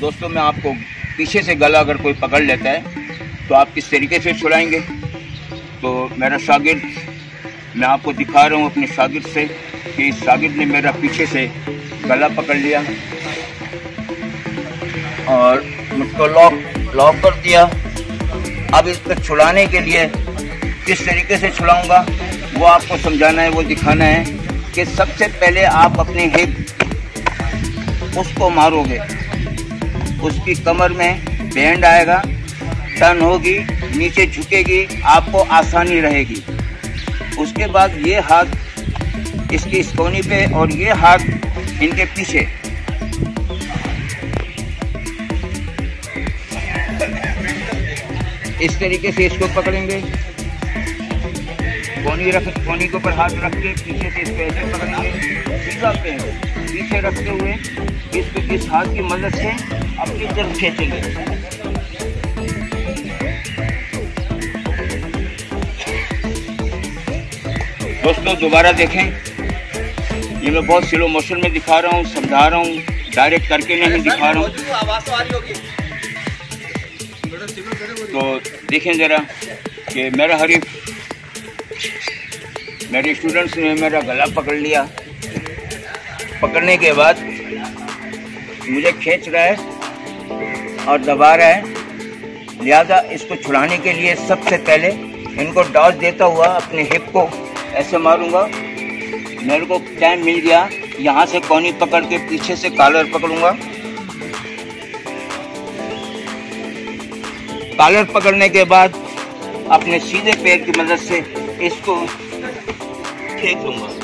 दोस्तों मैं आपको पीछे से गला अगर कोई पकड़ लेता है तो आप किस तरीके से छुड़ाएंगे। तो मेरा शागिर्द, मैं आपको दिखा रहा हूँ अपने शागिर्द से कि इस शागिर्द ने मेरा पीछे से गला पकड़ लिया और मुझको लॉक कर दिया। अब इसको छुड़ाने के लिए किस तरीके से छुड़ाऊंगा वो आपको समझाना है, वो दिखाना है कि सबसे पहले आप अपने हिप उसको मारोगे, उसकी कमर में बैंड आएगा, टर्न होगी, नीचे झुकेगी, आपको आसानी रहेगी। उसके बाद ये हाथ इसकी इस कोनी पे और ये हाथ इनके पीछे, इस तरीके से इसको पकड़ेंगे। कोनी के ऊपर हाथ रख के पीछे से इसको ऐसे पकड़ेंगे, सीधा पे पीछे रखते हुए इसको इस हाथ की मदद से अपनी तरफ खींचेंगे। दोस्तों दोबारा देखें, ये मैं बहुत स्लो मोशन में दिखा रहा हूँ, समझा रहा हूँ, डायरेक्ट करके नहीं दिखा रहा हूँ। तो देखें ज़रा कि मेरा हरीफ, मेरे स्टूडेंट्स ने मेरा गला पकड़ लिया। पकड़ने के बाद मुझे खींच रहा है और दबा रहा है, लिहाजा इसको छुड़ाने के लिए सबसे पहले इनको डॉज देता हुआ अपने हिप को ऐसे मारूंगा। मेरे को टाइम मिल गया, यहाँ से कोनी पकड़ के पीछे से कॉलर पकड़ूंगा। कॉलर पकड़ने के बाद अपने सीधे पैर की मदद से इसको खींच लूंगा।